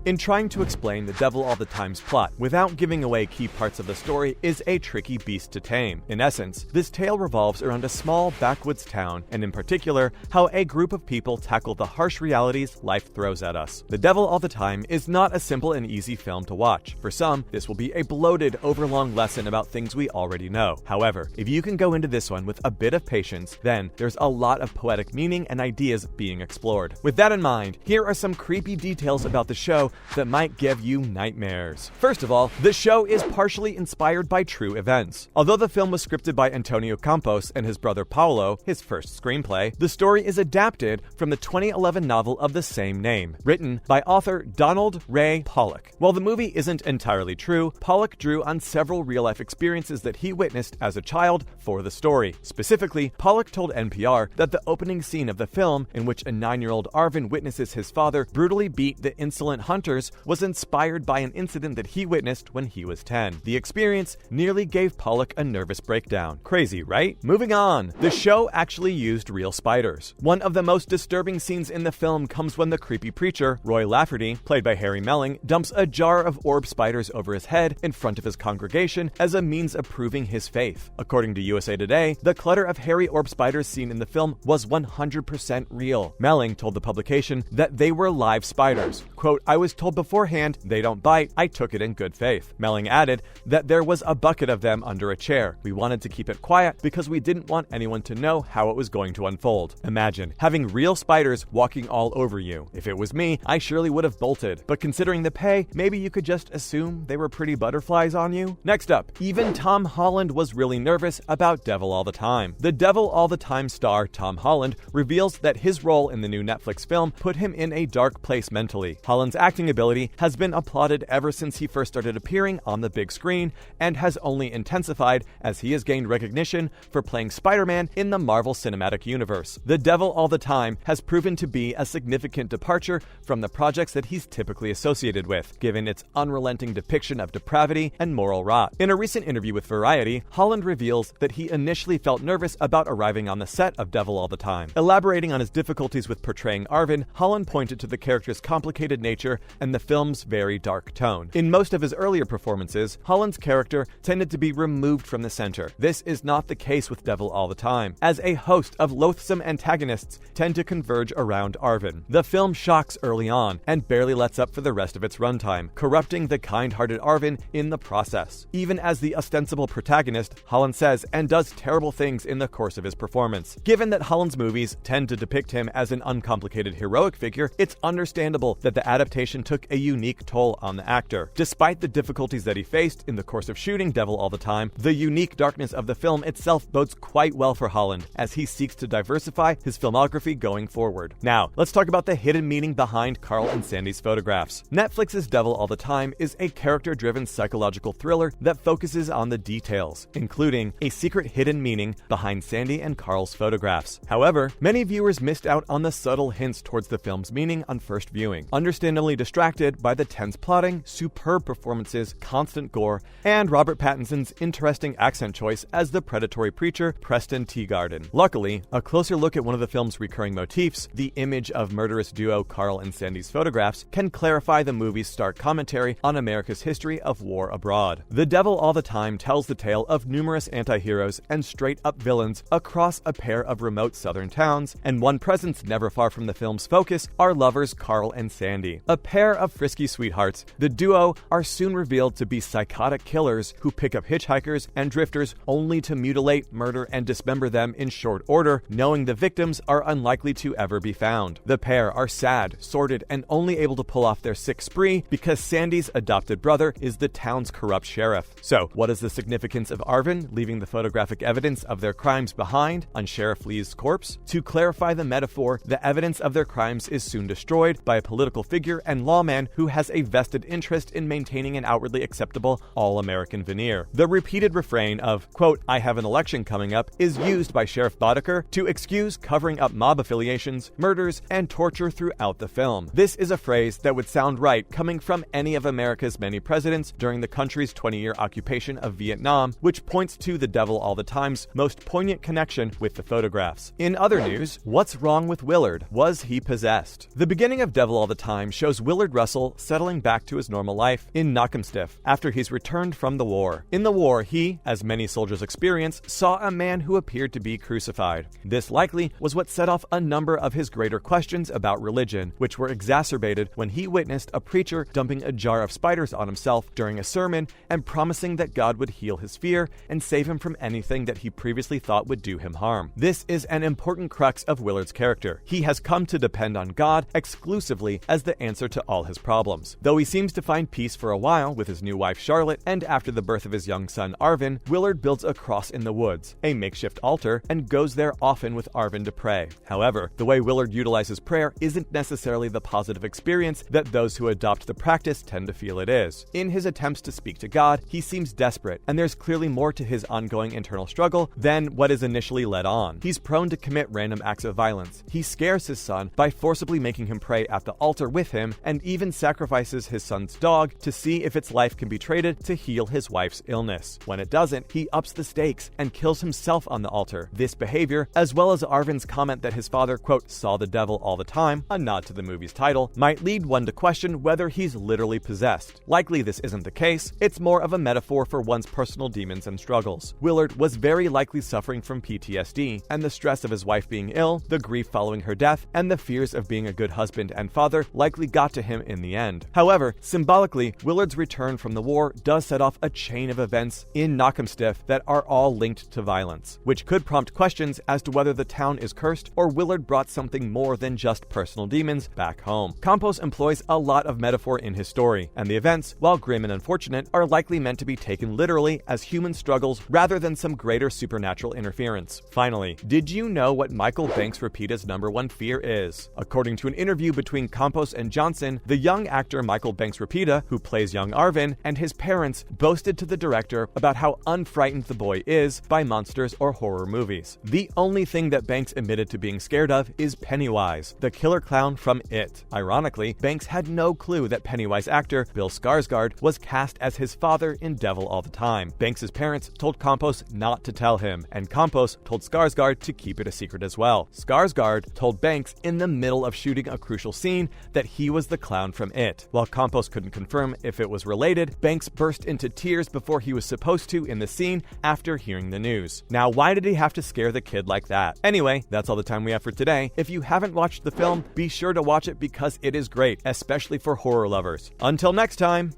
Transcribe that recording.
In trying to explain The Devil All the Time's plot without giving away key parts of the story is a tricky beast to tame. In essence, this tale revolves around a small backwoods town, and in particular, how a group of people tackle the harsh realities life throws at us. The Devil All the Time is not a simple and easy film to watch. For some, this will be a bloated, overlong lesson about things we already know. However, if you can go into this one with a bit of patience, then there's a lot of poetic meaning and ideas being explored. With that in mind, here are some creepy details about the show that might give you nightmares. First of all, the show is partially inspired by true events. Although the film was scripted by Antonio Campos and his brother Paolo, his first screenplay, the story is adapted from the 2011 novel of the same name, written by author Donald Ray Pollock. While the movie isn't entirely true, Pollock drew on several real-life experiences that he witnessed as a child for the story. Specifically, Pollock told NPR that the opening scene of the film, in which a 9-year-old Arvin witnesses his father brutally beat the insolent hunters, was inspired by an incident that he witnessed when he was 10. The experience nearly gave Pollock a nervous breakdown. Crazy, right? Moving on. The show actually used real spiders. One of the most disturbing scenes in the film comes when the creepy preacher, Roy Lafferty, played by Harry Melling, dumps a jar of orb spiders over his head in front of his congregation as a means of proving his faith. According to USA Today, the clutter of hairy orb spiders seen in the film was 100% real. Melling told the publication that they were live spiders. Quote, "I was told beforehand they don't bite. I took it in good faith." Melling added that there was a bucket of them under a chair. "We wanted to keep it quiet because we didn't want anyone to know how it was going to unfold." Imagine having real spiders walking all over you. If it was me, I surely would have bolted. But considering the pay, maybe you could just assume they were pretty butterflies on you? Next up, even Tom Holland was really nervous about Devil All the Time. The Devil All the Time star Tom Holland reveals that his role in the new Netflix film put him in a dark place mentally. Holland's acting ability has been applauded ever since he first started appearing on the big screen, and has only intensified as he has gained recognition for playing Spider-Man in the Marvel Cinematic Universe. The Devil All the Time has proven to be a significant departure from the projects that he's typically associated with, given its unrelenting depiction of depravity and moral rot. In a recent interview with Variety, Holland reveals that he initially felt nervous about arriving on the set of Devil All the Time. Elaborating on his difficulties with portraying Arvin, Holland pointed to the character's complicated nature and the film's very dark tone. In most of his earlier performances, Holland's character tended to be removed from the center. This is not the case with Devil All the Time, as a host of loathsome antagonists tend to converge around Arvin. The film shocks early on, and barely lets up for the rest of its runtime, corrupting the kind-hearted Arvin in the process. Even as the ostensible protagonist, Holland says and does terrible things in the course of his performance. Given that Holland's movies tend to depict him as an uncomplicated heroic figure, it's understandable that the adaptation took a unique toll on the actor. Despite the difficulties that he faced in the course of shooting Devil All the Time, the unique darkness of the film itself bodes quite well for Holland, as he seeks to diversify his filmography going forward. Now, let's talk about the hidden meaning behind Carl and Sandy's photographs. Netflix's Devil All the Time is a character-driven psychological thriller that focuses on the details, including a secret hidden meaning behind Sandy and Carl's photographs. However, many viewers missed out on the subtle hints towards the film's meaning on first viewing, understandably distracted by the tense plotting, superb performances, constant gore, and Robert Pattinson's interesting accent choice as the predatory preacher Preston Teagarden. Luckily, a closer look at one of the film's recurring motifs, the image of murderous duo Carl and Sandy's photographs, can clarify the movie's stark commentary on America's history of war abroad. The Devil All the Time tells the tale of numerous anti-heroes and straight-up villains across a pair of remote southern towns, and one presence never far from the film's focus are lovers Carl and Sandy. A pair of frisky sweethearts, the duo are soon revealed to be psychotic killers who pick up hitchhikers and drifters only to mutilate, murder, and dismember them in short order, knowing the victims are unlikely to ever be found. The pair are sad, sordid, and only able to pull off their sick spree because Sandy's adopted brother is the town's corrupt sheriff. So, what is the significance of Arvin leaving the photographic evidence of their crimes behind on Sheriff Lee's corpse? To clarify the metaphor, the evidence of their crimes is soon destroyed by a political figure and lawman who has a vested interest in maintaining an outwardly acceptable all-American veneer. The repeated refrain of, quote, "I have an election coming up," is used by Sheriff Boddicker to excuse covering up mob affiliations, murders, and torture throughout the film. This is a phrase that would sound right coming from any of America's many presidents during the country's 20-year occupation of Vietnam, which points to The Devil All the Time's most poignant connection with the photographs. In other news, what's wrong with Willard? Was he possessed? The beginning of Devil All the Time shows Willard Willard Russell settling back to his normal life in Knockemstiff after he's returned from the war. In the war, he, as many soldiers experience, saw a man who appeared to be crucified. This likely was what set off a number of his greater questions about religion, which were exacerbated when he witnessed a preacher dumping a jar of spiders on himself during a sermon and promising that God would heal his fear and save him from anything that he previously thought would do him harm. This is an important crux of Willard's character. He has come to depend on God exclusively as the answer to all his problems. Though he seems to find peace for a while with his new wife Charlotte, and after the birth of his young son Arvin, Willard builds a cross in the woods, a makeshift altar, and goes there often with Arvin to pray. However, the way Willard utilizes prayer isn't necessarily the positive experience that those who adopt the practice tend to feel it is. In his attempts to speak to God, he seems desperate, and there's clearly more to his ongoing internal struggle than what is initially led on. He's prone to commit random acts of violence. He scares his son by forcibly making him pray at the altar with him, and even sacrifices his son's dog to see if its life can be traded to heal his wife's illness. When it doesn't, he ups the stakes and kills himself on the altar. This behavior, as well as Arvin's comment that his father, quote, saw the devil all the time, a nod to the movie's title, might lead one to question whether he's literally possessed. Likely this isn't the case, it's more of a metaphor for one's personal demons and struggles. Willard was very likely suffering from PTSD, and the stress of his wife being ill, the grief following her death, and the fears of being a good husband and father likely got to him in the end. However, symbolically, Willard's return from the war does set off a chain of events in Knockemstiff that are all linked to violence, which could prompt questions as to whether the town is cursed or Willard brought something more than just personal demons back home. Campos employs a lot of metaphor in his story, and the events, while grim and unfortunate, are likely meant to be taken literally as human struggles rather than some greater supernatural interference. Finally, did you know what Michael Banks Repeta's #1 fear is? According to an interview between Campos and Johnson, the young actor Michael Banks Repeta, who plays young Arvin, and his parents boasted to the director about how unfrightened the boy is by monsters or horror movies. The only thing that Banks admitted to being scared of is Pennywise, the killer clown from It. Ironically, Banks had no clue that Pennywise actor Bill Skargard was cast as his father in Devil All the Time. Banks' parents told Campos not to tell him, and Campos told Skarsgård to keep it a secret as well. Skarsgård told Banks in the middle of shooting a crucial scene that he was the clown from It. While Campos couldn't confirm if it was related, Banks burst into tears before he was supposed to in the scene after hearing the news. Now, why did he have to scare the kid like that? Anyway, that's all the time we have for today. If you haven't watched the film, be sure to watch it because it is great, especially for horror lovers. Until next time!